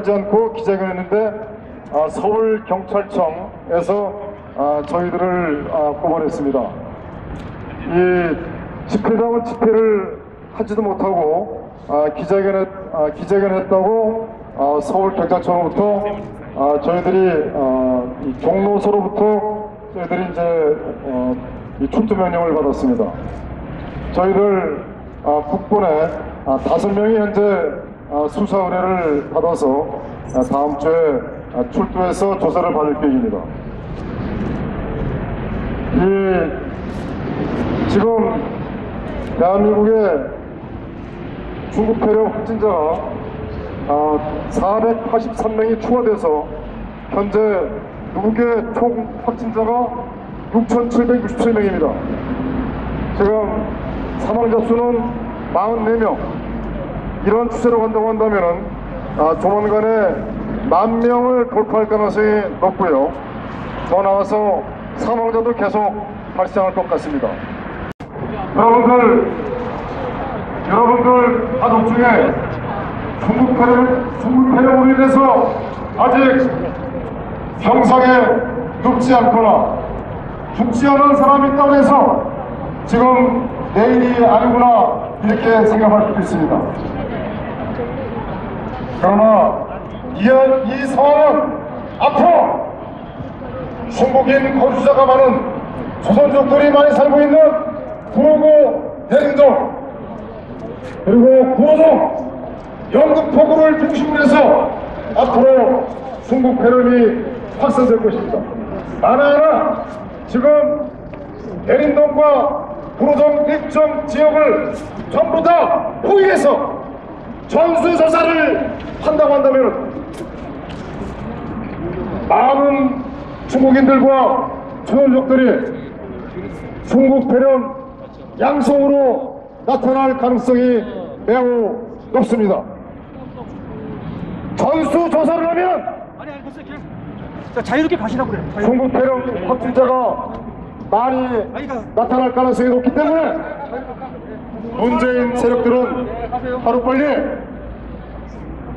하지 않고 기자회견했는데 서울경찰청에서 저희들을 고발했습니다. 이 집회당은 집회를 하지도 못하고 기자회견했다고 서울경찰청으로부터 저희들이 종로서로부터 저희들이 이제 출두 명령을 받았습니다. 저희들 북본에 5명이 현재 수사 의뢰를 받아서 다음 주에 출두해서 조사를 받을 계획입니다. 지금 대한민국의 중국 폐렴 확진자가 483명이 추가돼서 현재 미국의 총 확진자가 6,767명입니다. 지금 사망자 수는 44명. 이런 추세로 간다고 한다면 조만간에 10,000명을 돌파할 가능성이 높고요. 더 나아가서 사망자도 계속 발생할 것 같습니다. 여러분들 가족 중에 중국 폐렴으로 인해서 아직 병상에 눕지 않거나 죽지 않은 사람이 있다고 해서 지금 내일이 아니구나 이렇게 생각할 수도 있습니다. 그러나 이 상황은 앞으로 중국인 거주자가 많은 조선족들이 많이 살고 있는 구로구, 대림동 그리고 구로동, 영등포구를 중심으로 해서 앞으로 중국 폐렴이 확산될 것입니다. 하나하나 지금 대림동과 구로동 일정 지역을 전부 다 포위해서 전수조사를 한다고 한다면 많은 중국인들과 조선족들이 중국 폐렴 양성으로 나타날 가능성이 매우 높습니다. 전수조사를 하면 자유롭게 가시라고 그래. 중국 폐렴 확진자가 많이 나타날 가능성이 높기 때문에 문재인 세력들은 하루빨리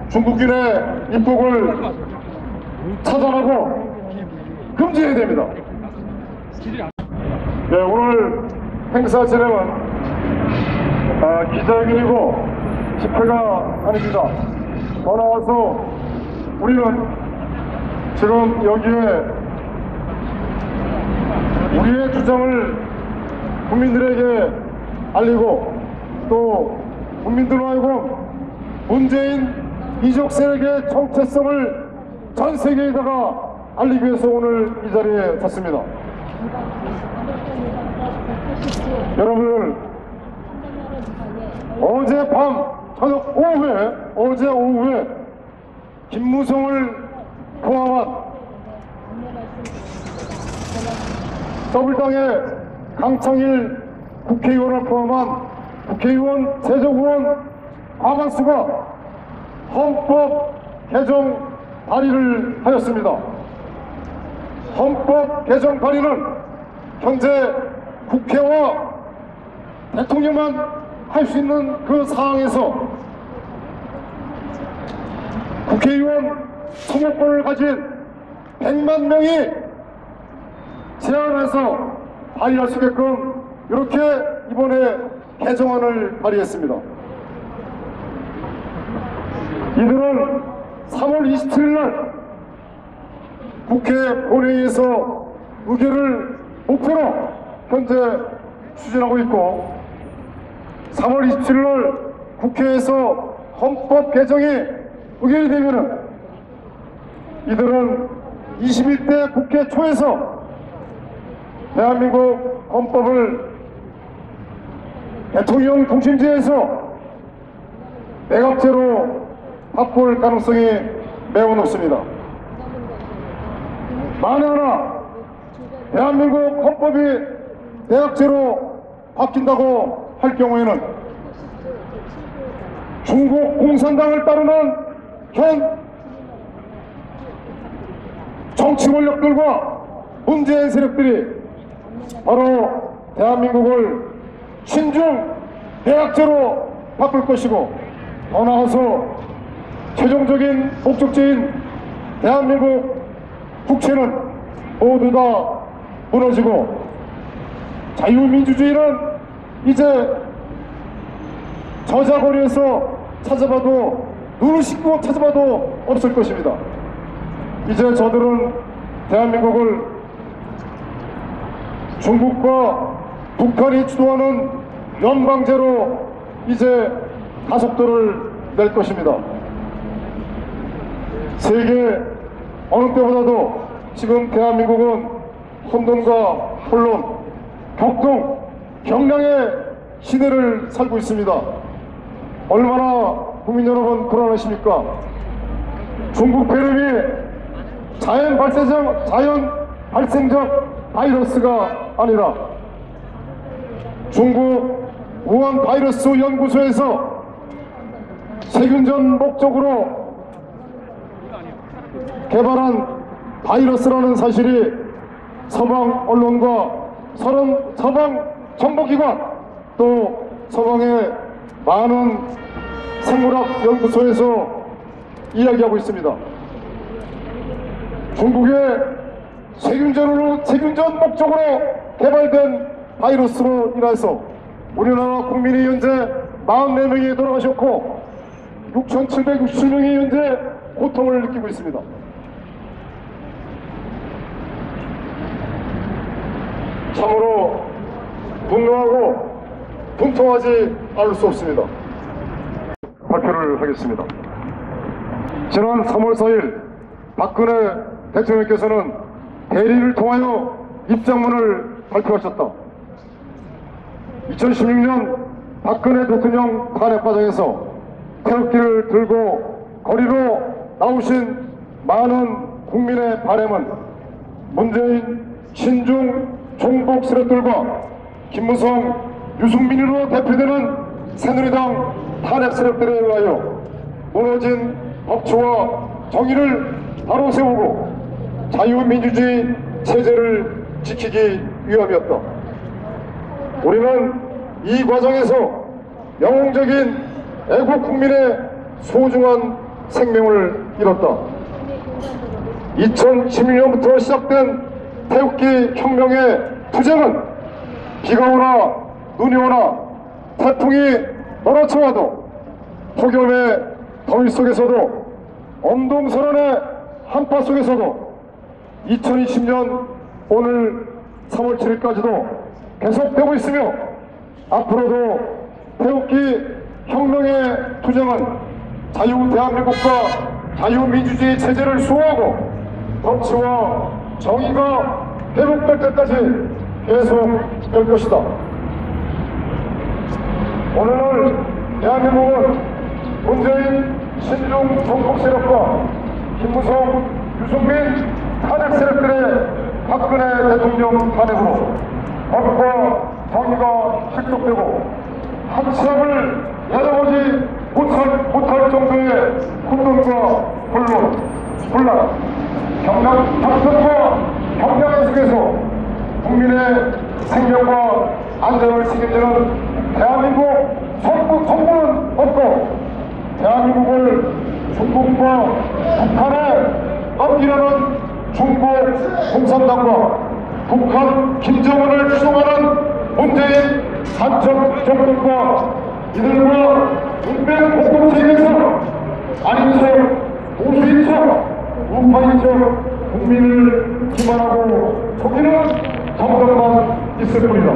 중국인의 입국을 차단하고 금지해야 됩니다. 네, 오늘 행사 진행은 기자회견이고 집회가 아닙니다. 더 나아가서 우리는 지금 여기에 우리의 주장을 국민들에게 알리고 또 국민들로 하여금 문재인 이적 세력의 정체성을 전 세계에다가 알리기 위해서 오늘 이 자리에 섰습니다. 여러분, 어제 오후에 김무성을 포함한 더불당의 강창일 국회의원을 포함한 국회의원 재정의원 과반수가 헌법 개정 발의를 하였습니다. 헌법 개정 발의는 현재 국회와 대통령만 할 수 있는 그 상황에서 국회의원 선거권을 가진 100만 명이 제안해서 발의할 수 있게끔 이렇게 이번에 개정안을 발의했습니다. 이들은 3월 27일 날 국회 본회의에서 의결을 목표로 현재 추진하고 있고 3월 27일 날 국회에서 헌법 개정이 의결이 되면은 이들은 21대 국회 초에서 대한민국 헌법을 대통령 중심제에서 내각제로 바꿀 가능성이 매우 높습니다. 만에 하나 대한민국 헌법이 내각제로 바뀐다고 할 경우에는 중국 공산당을 따르는 현 정치 권력들과 문재인 세력들이 바로 대한민국을 신중 대학제로 바꿀 것이고 더 나아가서 최종적인 목적지인 대한민국 국채는 모두 다 무너지고 자유민주주의는 이제 저자거리에서 찾아봐도 눈을 씻고 찾아봐도 없을 것입니다. 이제 저들은 대한민국을 중국과 북한이 주도하는 연방제로 이제 가속도를 낼 것입니다. 세계 어느 때보다도 지금 대한민국은 혼돈과 혼론, 격동, 경량의 시대를 살고 있습니다. 얼마나 국민 여러분 불안하십니까? 중국 폐렴이 자연 발생적 바이러스가 아니라 중국 우한 바이러스 연구소에서 세균전 목적으로 개발한 바이러스라는 사실이 서방 언론과 서방 정보기관 또 서방의 많은 생물학 연구소에서 이야기하고 있습니다. 중국의 세균전 목적으로 개발된 바이러스로 인해서 우리나라 국민이 현재 44명이 돌아가셨고 6,767명이 현재 고통을 느끼고 있습니다. 참으로 분노하고 분통하지 않을 수 없습니다. 발표를 하겠습니다. 지난 3월 4일 박근혜 대통령께서는 대리를 통하여 입장문을 발표하셨다. 2016년 박근혜 대통령 탄핵 과정에서 태극기를 들고 거리로 나오신 많은 국민의 바람은 문재인, 신중, 종북 세력들과 김무성, 유승민으로 대표되는 새누리당 탄핵 세력들에 의하여 무너진 법치와 정의를 바로 세우고 자유민주주의 체제를 지키기 위함이었다. 우리는 이 과정에서 영웅적인 애국 국민의 소중한 생명을 잃었다. 2016년부터 시작된 태극기 혁명의 투쟁은 비가 오나 눈이 오나 태풍이 몰아쳐와도 폭염의 더위 속에서도 엄동설한의 한파 속에서도 2020년 오늘 3월 7일까지도 계속되고 있으며 앞으로도 태극기 혁명의 투쟁은 자유대한민국과 자유민주주의 체제를 수호하고 법치와 정의가 회복될 때까지 계속될 것이다. 오늘날 대한민국은 문재인, 신중, 정북 세력과 김무성, 유승민 탄핵 세력들의 박근혜 대통령 탄핵으로 법과 정의가 실족되고 한치앞을 내다보지 못할 정도의 혼돈과 혼란, 경량과 경량 속에서 국민의 생명과 안전을 책임지는 대한민국 정부는 없고 대한민국을 중국과 북한에 넘기려는 중국 공산당과 북한 김정은을 추종하는 문재인 간첩 정권과 이들과 문명 공동체에서 아닌척, 보수인척, 우파인척 국민을 기만하고 속이는 정권만 있을 뿐이다.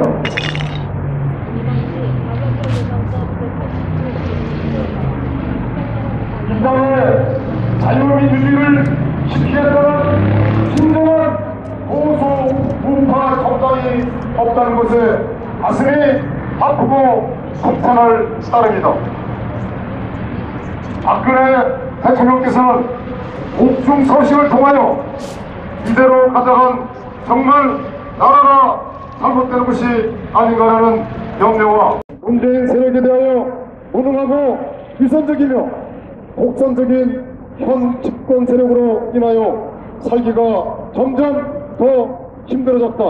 이 땅에 자유민주주의를 지키겠다는 진정한 보수 우파 정당이 없다는 것에 가슴이 아프고 감탄할 따름이다. 박근혜 대통령께서는 옥중 서식을 통하여 이대로 가져간 정말 나라가 잘못되는 것이 아닌가라는 염려와 문재인 세력에 대하여 무능하고 위선적이며 독선적인 현 집권 세력으로 인하여 살기가 점점 더 힘들어졌다.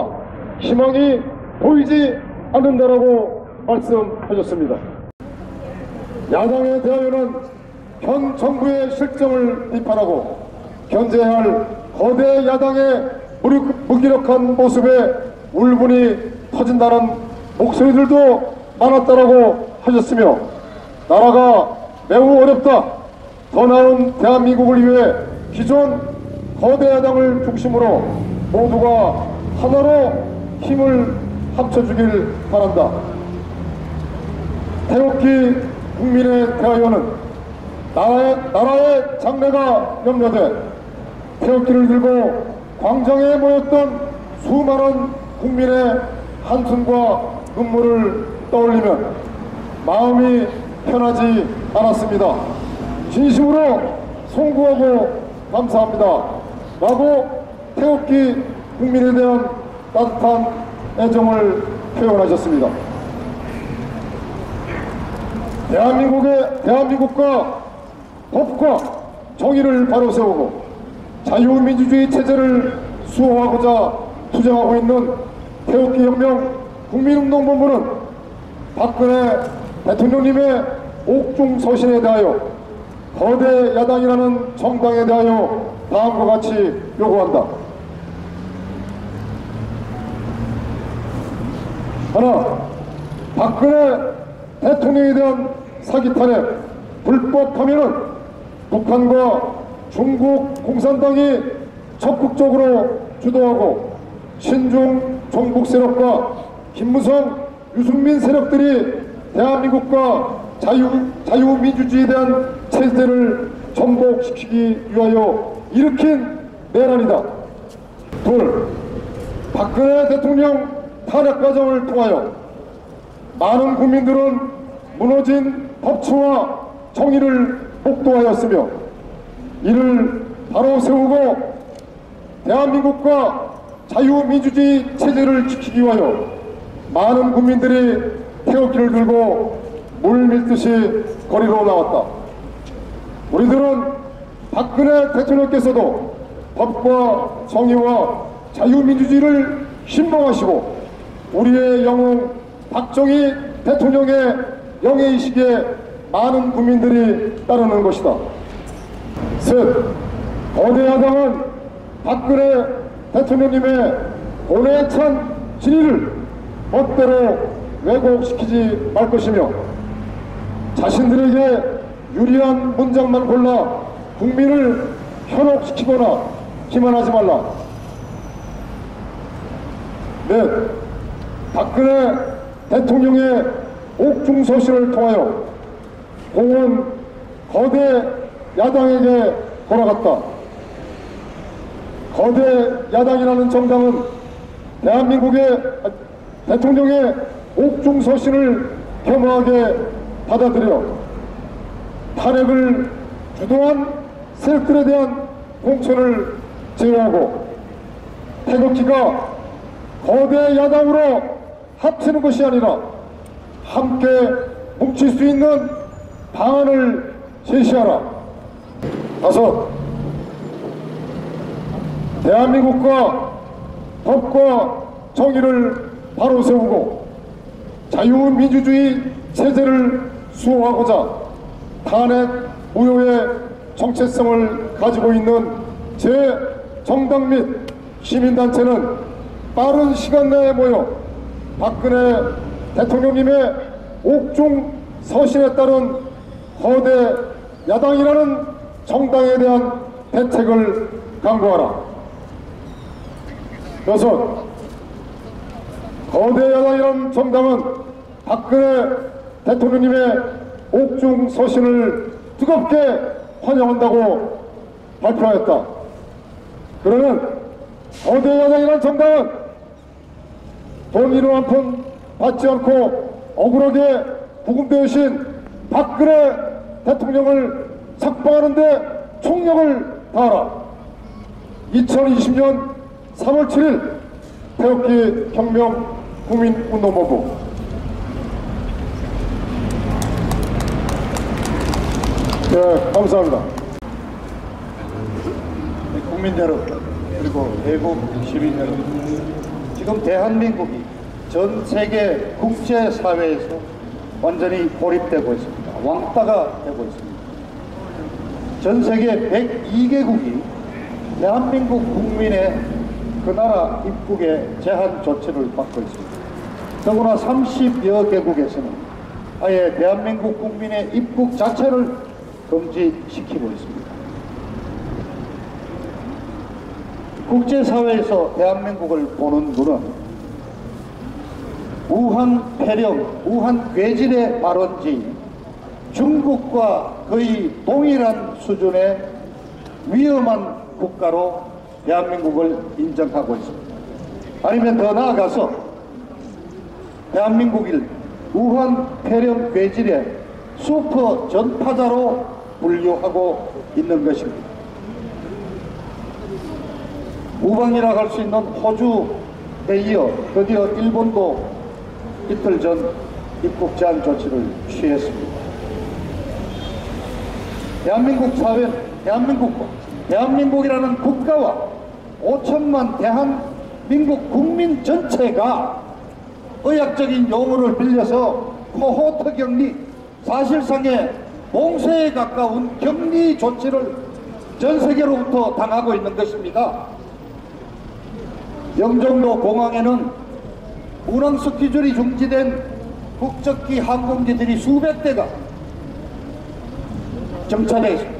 희망이 보이지 않는다라고 말씀하셨습니다. 야당에 대하여는 현 정부의 실정을 비판하고 견제해야 할 거대 야당의 무기력한 모습에 울분이 터진다는 목소리들도 많았다라고 하셨으며, 나라가 매우 어렵다, 더 나은 대한민국을 위해 기존 거대 야당을 중심으로 모두가 하나로 힘을 합쳐주길 바란다. 태극기 국민에 대하여는 나라의 장래가 염려돼 태극기를 들고 광장에 모였던 수많은 국민의 한숨과 눈물을 떠올리면 마음이 편하지 않았습니다. 진심으로 송구하고 감사합니다 라고 태극기 국민에 대한 따뜻한 애정을 표현하셨습니다. 대한민국과 법과 정의를 바로 세우고 자유민주주의 체제를 수호하고자 투쟁하고 있는 태극기혁명 국민운동본부는 박근혜 대통령님의 옥중서신에 대하여 거대 야당이라는 정당에 대하여 다음과 같이 요구한다. 하나, 박근혜 대통령에 대한 사기 탄핵 불법하면은 북한과 중국 공산당이 적극적으로 주도하고 친중 종북 세력과 김무성, 유승민 세력들이 대한민국과 자유민주주의에 대한 체제를 전복시키기 위하여 일으킨 내란이다. 둘, 박근혜 대통령 탄핵 과정을 통하여 많은 국민들은 무너진 법치와 정의를 목도하였으며 이를 바로 세우고 대한민국과 자유민주주의 체제를 지키기 위하여 많은 국민들이 태극기를 들고 물밀듯이 거리로 나왔다. 우리들은 박근혜 대통령께서도 법과 정의와 자유민주주의를 신봉하시고 우리의 영웅 박정희 대통령의 영예의식에 많은 국민들이 따르는 것이다. 셋, 거대 야당은 박근혜 대통령님의 고뇌에 찬 진위를 멋대로 왜곡시키지 말 것이며 자신들에게 유리한 문장만 골라 국민을 현혹시키거나 기만하지 말라. 넷, 박근혜 대통령의 옥중서신을 통하여 공은 거대 야당에게 돌아갔다. 거대 야당이라는 정당은 대한민국의 대통령의 옥중서신을 겸허하게 받아들여 탄핵을 주도한 세력들에 대한 공천을 제외하고 태극기가 거대 야당으로 합치는 것이 아니라 함께 뭉칠 수 있는 방안을 제시하라. 다섯, 대한민국과 법과 정의를 바로 세우고 자유민주주의 체제를 수호하고자 탄핵 무효의 정체성을 가지고 있는 제 정당 및 시민단체는 빠른 시간 내에 모여 박근혜 대통령님의 옥중 서신에 따른 거대 야당이라는 정당에 대한 대책을 강구하라. 여섯, 거대 야당이라는 정당은 박근혜 대통령님의 옥중 서신을 뜨겁게 환영한다고 발표하였다. 그러는 거대 야당이라는 정당은 돈 1원 한 푼 받지 않고 억울하게 구금되으신 박근혜 대통령을 삭방하는데 총력을 다하라. 2020년 3월 7일 태극기 혁명 국민운동본부. 네, 감사합니다. 국민 여러분, 그리고 대국 시민 여러분, 지금 대한민국이 전 세계 국제사회에서 완전히 고립되고 있습니다. 왕따가 되고 있습니다. 전 세계 102개국이 대한민국 국민의 그 나라 입국에 제한 조치를 받고 있습니다. 더구나 30여 개국에서는 아예 대한민국 국민의 입국 자체를 금지시키고 있습니다. 국제사회에서 대한민국을 보는 눈은 우한 폐렴, 우한 괴질의 발원지 중국과 거의 동일한 수준의 위험한 국가로 대한민국을 인정하고 있습니다. 아니면 더 나아가서 대한민국을 우한 폐렴 괴질의 슈퍼 전파자로 분류하고 있는 것입니다. 우방이라 할 수 있는 호주에 이어 드디어 일본도 이틀 전 입국 제한 조치를 취했습니다. 대한민국 사회는 대한민국이라는 국가와 5천만 대한민국 국민 전체가 의학적인 용어를 빌려서 코호트 격리, 사실상의 봉쇄에 가까운 격리 조치를 전 세계로부터 당하고 있는 것입니다. 영종도 공항에는 운항 스케줄이 중지된 국적기 항공기들이 수백 대가 정차되어 있습니다.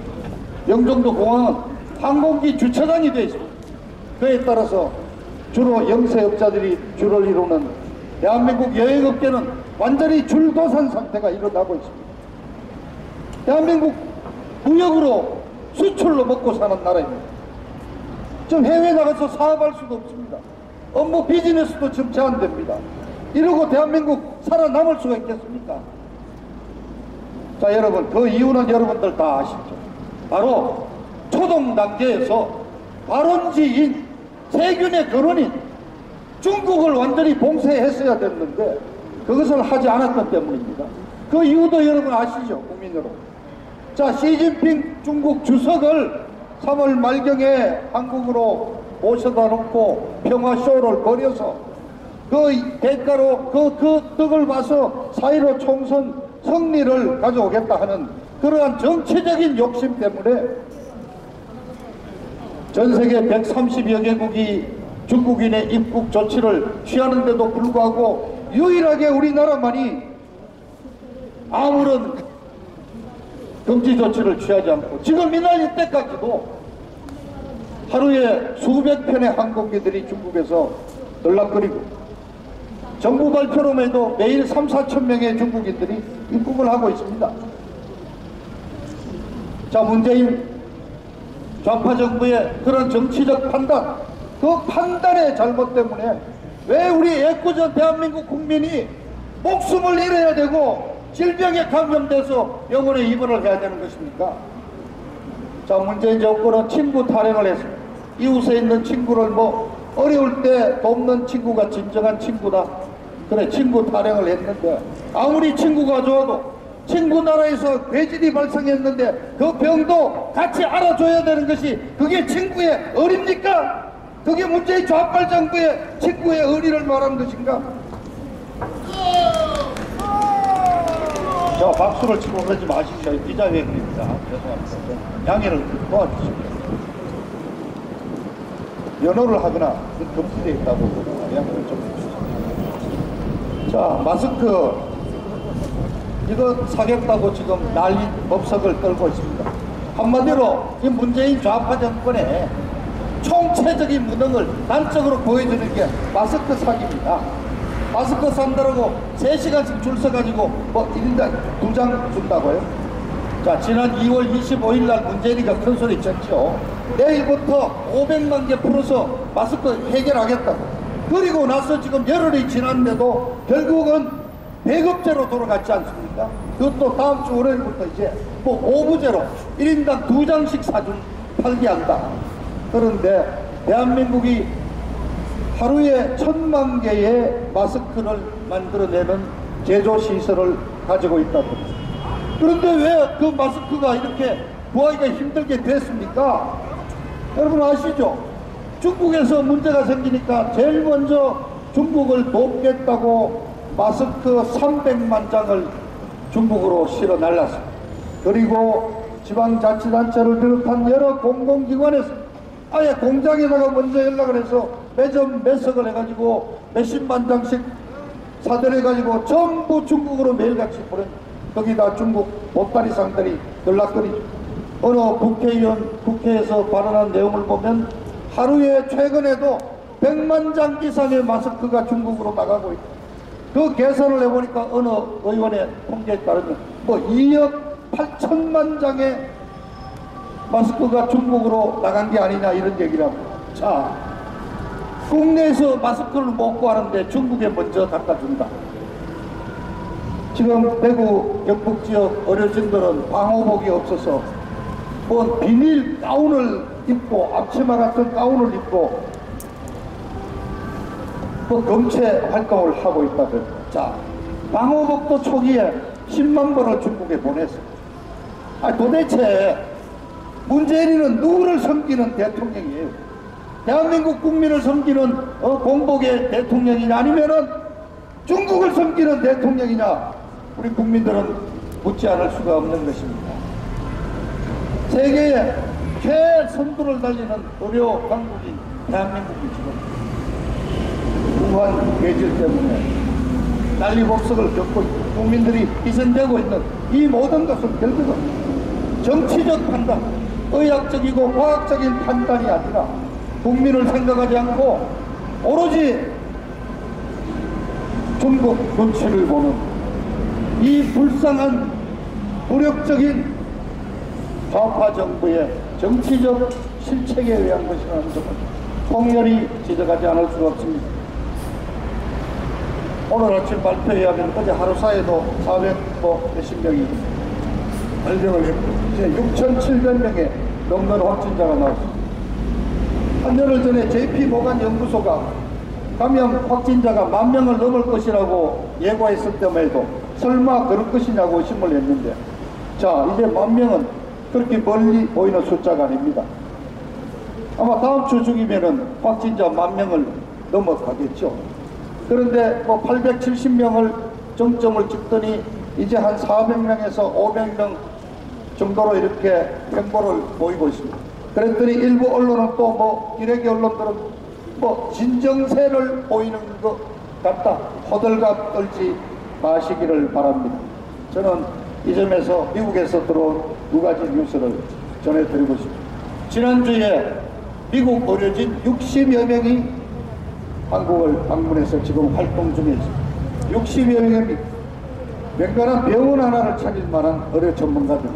영종도 공항은 항공기 주차장이 되어 있습니다. 그에 따라서 주로 영세업자들이 주를 이루는 대한민국 여행업계는 완전히 줄도산 상태가 일어나고 있습니다. 대한민국 무역으로 수출로 먹고 사는 나라입니다. 지금 해외에 나가서 사업할 수도 없습니다. 업무 비즈니스도 지금 제한됩니다. 이러고 대한민국 살아남을 수가 있겠습니까? 자, 여러분, 그 이유는 여러분들 다 아시죠? 바로 초동 단계에서 발원지인 세균의 근원인 중국을 완전히 봉쇄했어야 됐는데 그것을 하지 않았기 때문입니다. 그 이유도 여러분 아시죠? 국민 여러분. 자, 시진핑 중국 주석을 3월 말경에 한국으로 모셔다 놓고 평화쇼를 벌여서 그 대가로 그 떡을 봐서 4.15 총선 승리를 가져오겠다 하는 그러한 정치적인 욕심 때문에 전 세계 130여 개국이 중국인의 입국 조치를 취하는데도 불구하고 유일하게 우리나라만이 아무런 금지 조치를 취하지 않고 지금 이날 때까지도 하루에 수백 편의 항공기들이 중국에서 들락거리고 정부 발표로만 해도 매일 3, 4천 명의 중국인들이 입국을 하고 있습니다. 자, 문재인 좌파 정부의 그런 정치적 판단, 그 판단의 잘못 때문에 왜 우리 애꿎은 대한민국 국민이 목숨을 잃어야 되고 질병에 감염돼서 병원에 입원을 해야 되는 것입니까? 자, 문재인 정부는 친구 타령을 했습니다. 이웃에 있는 친구를 뭐 어려울 때 돕는 친구가 진정한 친구다. 그래, 친구 타령을 했는데 아무리 친구가 좋아도 친구 나라에서 괴질이 발생했는데 그 병도 같이 알아줘야 되는 것이 그게 친구의 의리입니까? 그게 문재인 좌빨 정부의 친구의 의리를 말하는 것인가? 저 박수를 치고 그러지 마십시오. 기자회견입니다. 죄송합니다. 양해를 도와주십시오. 면허를 하거나 금지되어 있다고 양해를 좀 해주십시오. 자, 마스크 이거 사겠다고 지금 난리 법석을 떨고 있습니다. 한마디로 이 문재인 좌파 정권의 총체적인 무능을 단적으로 보여주는 게 마스크 사기입니다. 마스크 산다라고 3시간씩 줄 서가지고 뭐 1인당 2장 준다고요? 자, 지난 2월 25일 날 문재인이가 큰 소리 쳤죠. 내일부터 500만 개 풀어서 마스크 해결하겠다고. 그리고 나서 지금 열흘이 지났는데도 결국은 배급제로 돌아갔지 않습니까? 그것도 다음 주 월요일부터 이제 뭐 오부제로 1인당 2장씩 팔게 한다. 그런데 대한민국이 하루에 1000만 개의 마스크를 만들어내는 제조시설을 가지고 있다고 합니다. 그런데 왜 그 마스크가 이렇게 구하기가 힘들게 됐습니까? 여러분 아시죠? 중국에서 문제가 생기니까 제일 먼저 중국을 돕겠다고 마스크 300만 장을 중국으로 실어 날랐습니다. 그리고 지방자치단체를 비롯한 여러 공공기관에서 아예 공장에다가 먼저 연락을 해서 매점 매석을 해가지고 몇십만 장씩 사들여가지고 전부 중국으로 매일같이 보내. 거기다 중국 보따리 상들이 연락거리죠. 어느 국회의원 국회에서 발언한 내용을 보면 하루에 최근에도 100만 장 이상의 마스크가 중국으로 나가고 있다. 그 계산을 해보니까 어느 의원의 통계에 따르면 뭐 2억 8천만 장의 마스크가 중국으로 나간 게 아니냐 이런 얘기를 합니다. 자, 국내에서 마스크를 못 구하는데 중국에 먼저 갖다 준다. 지금 대구 경북 지역 어르신들은 방호복이 없어서 뭐 비닐 가운을 입고 앞치마 같은 가운을 입고 뭐 검체 활동을 하고 있다든. 자, 방호복도 초기에 10만 벌을 중국에 보냈어. 도대체 문재인은 누구를 섬기는 대통령이에요? 대한민국 국민을 섬기는 공복의 대통령이냐 아니면은 중국을 섬기는 대통령이냐, 우리 국민들은 묻지 않을 수가 없는 것입니다. 세계의 최선두를 달리는 의료 강국인 대한민국이 지금 우한 계절 때문에 난리법석을 겪고 있고 국민들이 희생되고 있는 이 모든 것은 결국은 정치적 판단, 의학적이고 과학적인 판단이 아니라 국민을 생각하지 않고 오로지 중국 눈치를 보는 이 불쌍한 무력적인 좌파 정부의 정치적 실책에 의한 것이라는 점을 통렬히 지적하지 않을 수가 없습니다. 오늘 아침 발표에 의하면 어제 하루 사이에도 400몇십 명이 발병을 했고 이제 6,700명의 넘는 확진자가 나왔습니다. 한 열흘 전에 JP모간 연구소가 감염 확진자가 10,000명을 넘을 것이라고 예고했을 때에도 설마 그럴 것이냐고 의심을 했는데, 자, 이제 10,000명은 그렇게 멀리 보이는 숫자가 아닙니다. 아마 다음 주 중이면은 확진자 10,000명을 넘어가겠죠. 그런데 뭐 870명을 정점을 찍더니 이제 한 400명에서 500명 정도로 이렇게 횡보를 보이고 있습니다. 그랬더니 일부 언론은 또 뭐 기레기 언론들은 뭐 진정세를 보이는 것 같다, 호들갑 떨지 마시기를 바랍니다. 저는 이 점에서 미국에서 들어온 두 가지 뉴스를 전해드리고 싶습니다. 지난주에 미국 의료진 60여 명이 한국을 방문해서 지금 활동 중에 있습니다. 60여 명입니다. 명간한 병원 하나를 차릴 만한 의료 전문가들,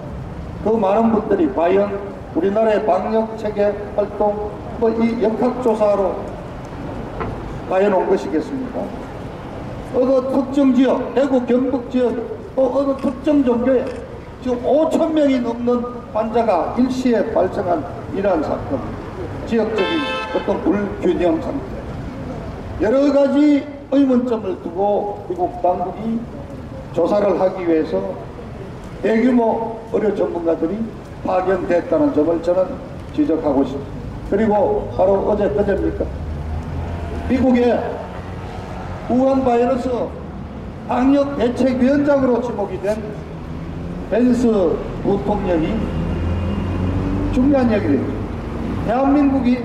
그 많은 분들이 과연 우리나라의 방역체계 활동, 이 역학조사로 과연 온 것이겠습니까? 어느 특정 지역, 대구 경북 지역, 어느 특정 종교에 지금 5,000명이 넘는 환자가 일시에 발생한 이러한 사건, 지역적인 어떤 불균형 상태, 여러 가지 의문점을 두고 미국 당국이 조사를 하기 위해서 대규모 의료 전문가들이 파견됐다는 점을 저는 지적하고 싶습니다. 그리고 바로 어제 그제입니까? 미국의 우한 바이러스 방역 대책위원장으로 지목이 된 벤스 부통령이 중요한 얘기를 했죠. 대한민국이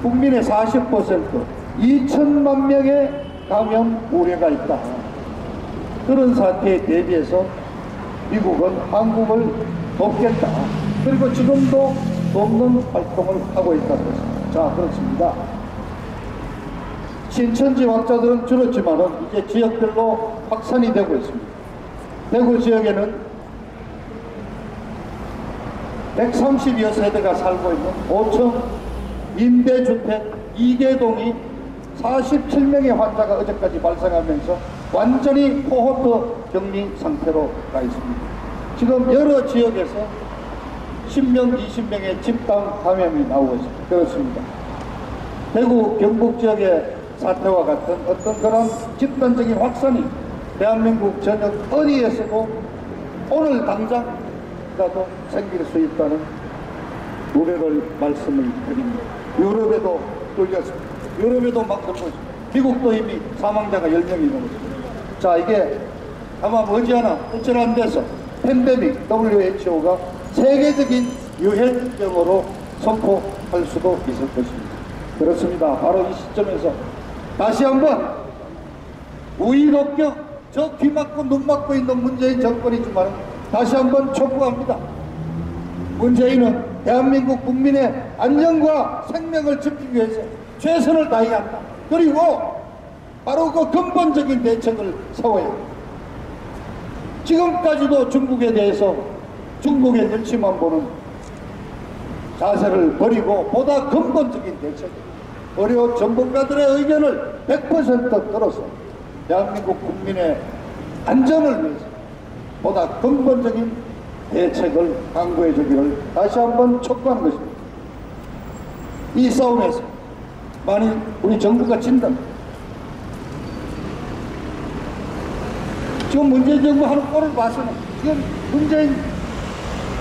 국민의 40%, 2천만 명의 감염 우려가 있다. 그런 사태에 대비해서 미국은 한국을 돕겠다. 그리고 지금도 돕는 활동을 하고 있다는 것입니다. 자, 그렇습니다. 신천지 확자들은 줄었지만은 이제 지역별로 확산이 되고 있습니다. 대구 지역에는 130여 세대가 살고 있는 5층 임대주택 2개동이 47명의 환자가 어제까지 발생하면서 완전히 코호트 격리 상태로 가 있습니다. 지금 여러 지역에서 10명, 20명의 집단 감염이 나오고 있습니다. 그렇습니다. 대구, 경북 지역의 사태와 같은 어떤 그런 집단적인 확산이 대한민국 전역 어디에서도 오늘 당장이라도 생길 수 있다는 우려를 말씀을 드립니다. 유럽에도 뚫렸습니다. 유럽에도 막 들고 있습니다. 미국도 이미 사망자가 10명이 넘었습니다. 자, 이게 아마 머지않아 일주일 안 돼서 팬데믹 WHO가 세계적인 유행병으로 선포할 수도 있을 것입니다. 그렇습니다. 바로 이 시점에서 다시 한번 우이롭게 저 귀 막고 눈 막고 있는 문재인 정권이지만 다시 한번 촉구합니다. 문재인은 대한민국 국민의 안전과 생명을 지키기 위해서 최선을 다해야 한다. 그리고 바로 그 근본적인 대책을 세워야 합니다. 지금까지도 중국에 대해서 중국의 눈치만 보는 자세를 버리고 보다 근본적인 대책, 의료 전문가들의 의견을 100% 들어서 대한민국 국민의 안전을 위해서 보다 근본적인 대책을 강구해 주기를 다시 한번 촉구하는 것입니다. 이 싸움에서 만일 우리 정부가 진다면 지금 문재인 정부 하는 꼴을 봐서는 지금 문재인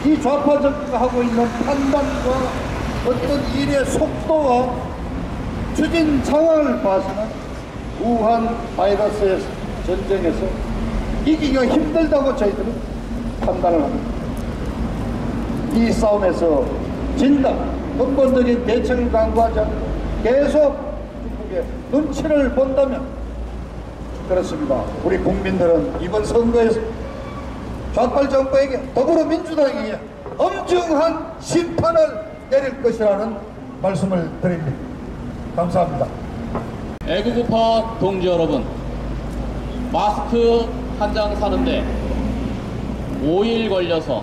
이 좌파 정부가 하고 있는 판단과 어떤 일의 속도와 추진 상황을 봐서는 우한 바이러스의 전쟁에서 이기기가 힘들다고 저희들은 판단을 합니다. 이 싸움에서 진다 근본적인 대책을 강구하지 않고 계속 중국의 눈치를 본다면 그렇습니다. 우리 국민들은 이번 선거에서 좌빨 정부에게 더불어민주당에게 엄중한 심판을 내릴 것이라는 말씀을 드립니다. 감사합니다. 애국우파 동지 여러분, 마스크 한 장 사는데 5일 걸려서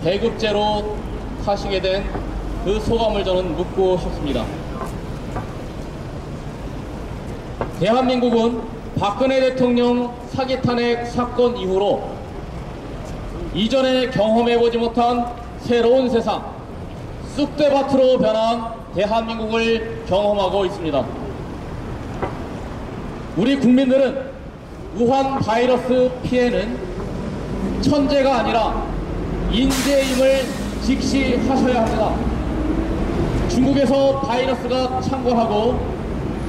배급제로 사시게 된 그 소감을 저는 묻고 싶습니다. 대한민국은 박근혜 대통령 사기 탄핵 사건 이후로 이전에 경험해보지 못한 새로운 세상, 쑥대밭으로 변한 대한민국을 경험하고 있습니다. 우리 국민들은 우한 바이러스 피해는 천재가 아니라 인재임을 직시하셔야 합니다. 중국에서 바이러스가 창궐하고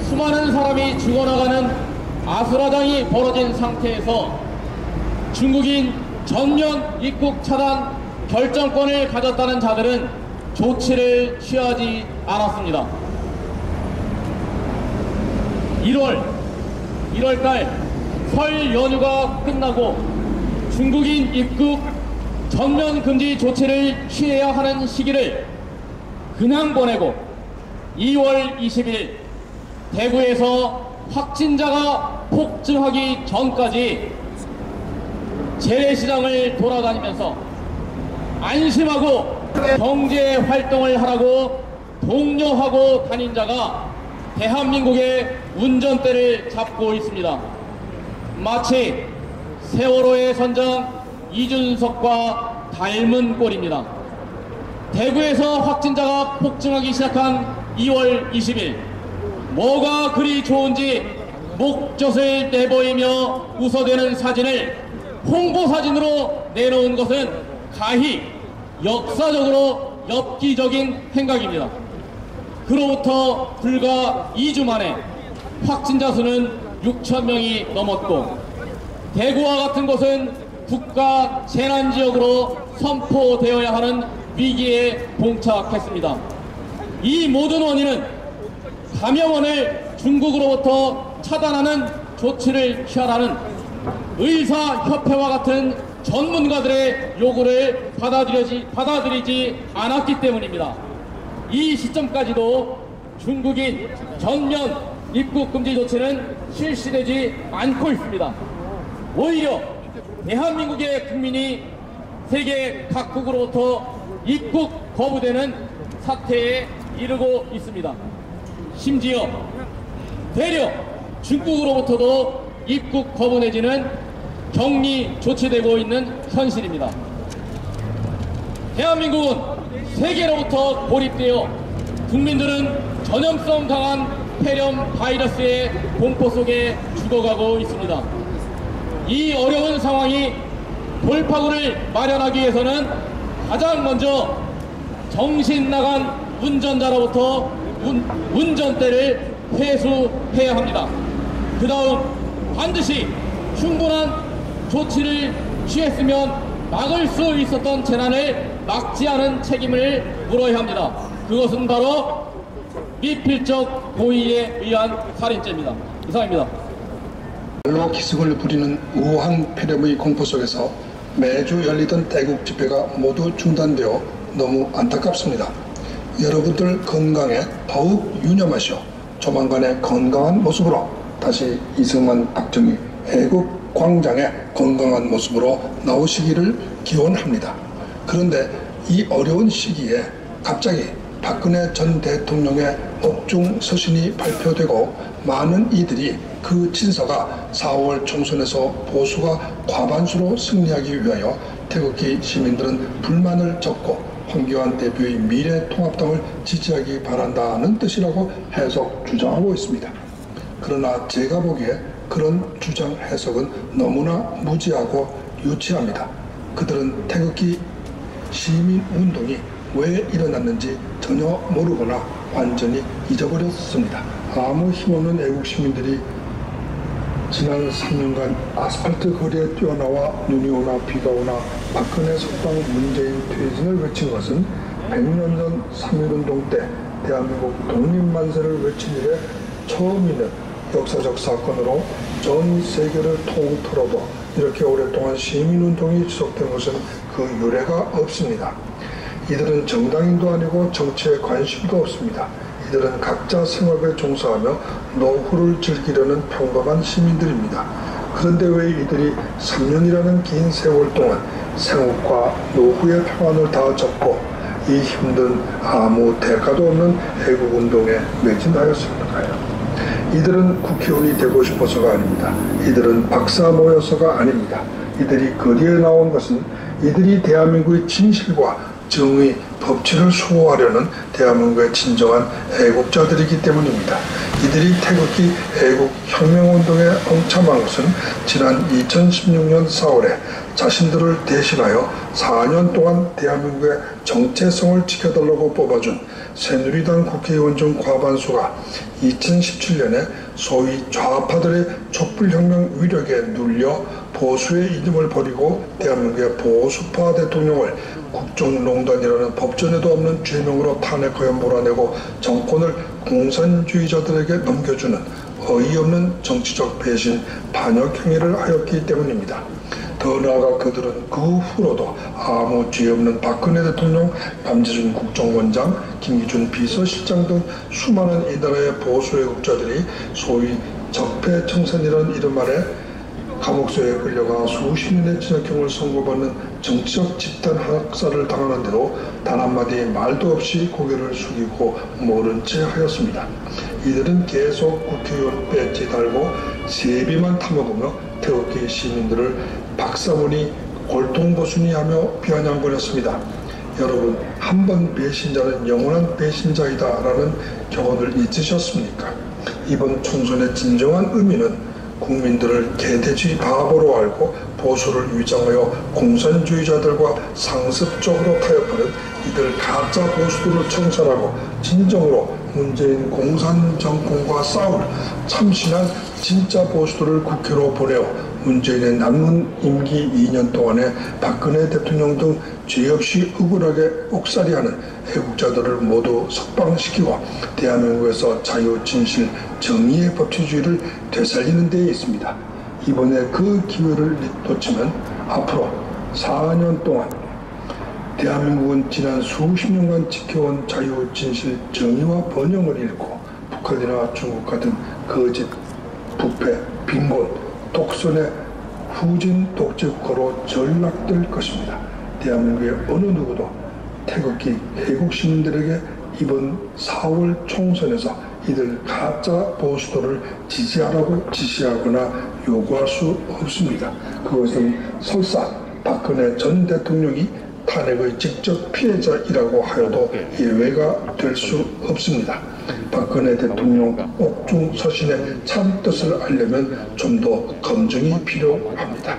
수많은 사람이 죽어나가는 아수라장이 벌어진 상태에서 중국인 전면 입국 차단 결정권을 가졌다는 자들은 조치를 취하지 않았습니다. 1월달 설 연휴가 끝나고 중국인 입국 전면 금지 조치를 취해야 하는 시기를 그냥 보내고 2월 20일 대구에서 확진자가 폭증하기 전까지 재래시장을 돌아다니면서 안심하고 경제 활동을 하라고 독려하고 다닌 자가 대한민국의 운전대를 잡고 있습니다. 마치 세월호의 선장 이준석과 닮은 꼴입니다. 대구에서 확진자가 폭증하기 시작한 2월 20일 뭐가 그리 좋은지 목젖을 내보이며 웃어대는 사진을 홍보사진으로 내놓은 것은 가히 역사적으로 엽기적인 행각입니다. 그로부터 불과 2주 만에 확진자 수는 6,000명이 넘었고 대구와 같은 곳은 국가 재난지역으로 선포되어야 하는 위기에 봉착했습니다. 이 모든 원인은 감염원을 중국으로부터 차단하는 조치를 취하라는 의사협회와 같은 전문가들의 요구를 받아들이지 않았기 때문입니다. 이 시점까지도 중국인 전면 입국 금지 조치는 실시되지 않고 있습니다. 오히려 대한민국의 국민이 세계 각국으로부터 입국 거부되는 사태에 이르고 있습니다. 심지어 되려 중국으로부터도 입국 거부 내지는 격리 조치되고 있는 현실입니다. 대한민국은 세계로부터 고립되어 국민들은 전염성 강한 폐렴 바이러스의 공포 속에 죽어가고 있습니다. 이 어려운 상황이 돌파구를 마련하기 위해서는 가장 먼저 정신 나간 운전자로부터 운전대를 회수해야 합니다. 그 다음 반드시 충분한 조치를 취했으면 막을 수 있었던 재난을 막지 않은 책임을 물어야 합니다. 그것은 바로 미필적 고의에 의한 살인죄입니다. 이상입니다. 말로 기승을 부리는 우한 폐렴의 공포 속에서 매주 열리던 대국 집회가 모두 중단되어 너무 안타깝습니다. 여러분들 건강에 더욱 유념하시오. 조만간의 건강한 모습으로 다시 이승만, 박정희 애국 광장에 건강한 모습으로 나오시기를 기원합니다. 그런데 이 어려운 시기에 갑자기 박근혜 전 대통령의 옥중 서신이 발표되고 많은 이들이 그 진서가 4월 총선에서 보수가 과반수로 승리하기 위하여 태극기 시민들은 불만을 접고 황교안 대표의 미래통합당을 지지하기 바란다는 뜻이라고 해석 주장하고 있습니다. 그러나 제가 보기에 그런 주장 해석은 너무나 무지하고 유치합니다. 그들은 태극기 시민운동이 왜 일어났는지 전혀 모르거나 완전히 잊어버렸습니다. 아무 힘없는 애국시민들이 지난 3년간 아스팔트 거리에 뛰어나와 눈이 오나 비가 오나 박근혜 석방 문재인 퇴진을 외친 것은 100년 전 3.1운동 때 대한민국 독립만세를 외친 이래 처음 있는 역사적 사건으로 전 세계를 통틀어도 이렇게 오랫동안 시민운동이 지속된 것은 그 유례가 없습니다. 이들은 정당인도 아니고 정치에 관심도 없습니다. 이들은 각자 생업에 종사하며 노후를 즐기려는 평범한 시민들입니다. 그런데 왜 이들이 3년이라는 긴 세월 동안 생업과 노후의 평안을 다 접고 이 힘든 아무 대가도 없는 애국운동에 매진하였을까요? 이들은 국회의원이 되고 싶어서가 아닙니다. 이들은 박사 모여서가 아닙니다. 이들이 거리에 나온 것은 이들이 대한민국의 진실과 정의, 법치를 수호하려는 대한민국의 진정한 애국자들이기 때문입니다. 이들이 태극기 애국 혁명운동에 엉참한 것은 지난 2016년 4월에 자신들을 대신하여 4년 동안 대한민국의 정체성을 지켜달라고 뽑아준 새누리당 국회의원 중 과반수가 2017년에 소위 좌파들의 촛불혁명 위력에 눌려 보수의 이름을 버리고 대한민국의 보수파 대통령을 국정농단이라는 법전에도 없는 죄명으로 탄핵하여 몰아내고 정권을 공산주의자들에게 넘겨주는 어이없는 정치적 배신 반역 행위를 하였기 때문입니다. 더 나아가 그들은 그 후로도 아무 죄 없는 박근혜 대통령, 남재준 국정원장, 김기준 비서실장 등 수많은 이 나라의 보수 애국자들이 소위 적폐청산이라는 이름 아래 감옥소에 끌려가 수십 년의 징역형을 선고받는 정치적 집단 학살을 당하는데도 단 한마디 말도 없이 고개를 숙이고 모른 채 하였습니다. 이들은 계속 국회의원 배지 달고 세비만 타먹으며 태극기 시민들을 박사문이 골통보순이 하며 비아냥거렸습니다. 여러분, 한 번 배신자는 영원한 배신자이다 라는 교훈을 잊으셨습니까? 이번 총선의 진정한 의미는 국민들을 개돼지 바보로 알고 보수를 위장하여 공산주의자들과 상습적으로 타협하는 이들 가짜 보수들을 청산하고 진정으로 문재인 공산정권과 싸울 참신한 진짜 보수들을 국회로 보내어 문재인의 남은 임기 2년 동안에 박근혜 대통령 등 죄 없이 억울하게 옥살이하는 애국자들을 모두 석방시키고 대한민국에서 자유, 진실, 정의의 법치주의를 되살리는 데에 있습니다. 이번에 그 기회를 놓치면 앞으로 4년 동안 대한민국은 지난 수십 년간 지켜온 자유, 진실, 정의와 번영을 잃고 북한이나 중국 같은 거짓, 부패, 빈곤, 독선의 후진 독재국가로 전락될 것입니다. 대한민국의 어느 누구도 태극기 애국 시민들에게 이번 4월 총선에서 이들 가짜 보수들을 지지하라고 지시하거나 요구할 수 없습니다. 그것은 설사 박근혜 전 대통령이 탄핵의 직접 피해자이라고 하여도 예외가 될 수 없습니다. 박근혜 대통령 옥중 서신의 참 뜻을 알려면 좀 더 검증이 필요합니다.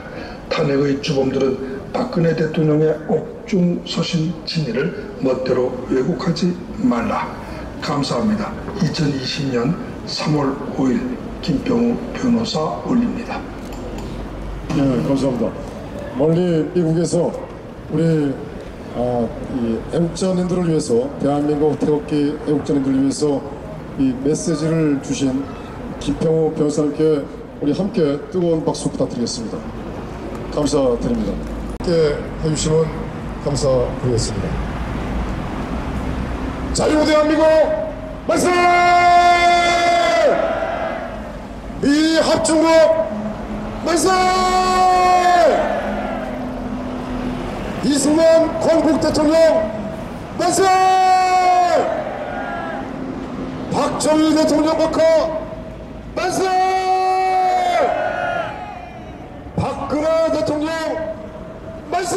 탄핵의 주범들은 박근혜 대통령의 옥중 서신 진위를 멋대로 왜곡하지 말라. 감사합니다. 2020년 3월 5일 김병우 변호사 올립니다. 네, 감사합니다. 멀리 미국에서 우리 이 애국자님들을 위해서, 대한민국 태극기 애국자님들을 위해서 이 메시지를 주신 김평우 변호사님께 우리 함께 뜨거운 박수 부탁드리겠습니다. 감사드립니다. 함께 해주시면 감사드리겠습니다. 자유 대한민국 만세! 미 합중국 만세! 이승만 광복 대통령 만세! 박정희 대통령 박하 만세! 박근혜 대통령 만세!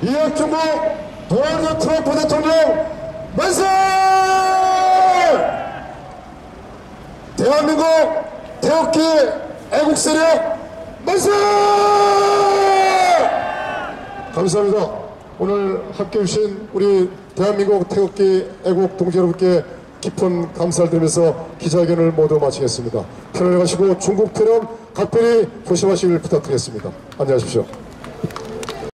이학중국 도널드 트럼프 대통령 만세! 대한민국 태극기 애국 세력 만세! 감사합니다. 오늘 함께 해주신 우리 대한민국 태극기 애국 동지 여러분께 깊은 감사를 드리면서 기자회견을 모두 마치겠습니다. 편안히 가시고 중국 편은 각별히 조심하시길 부탁드리겠습니다. 안녕하십시오.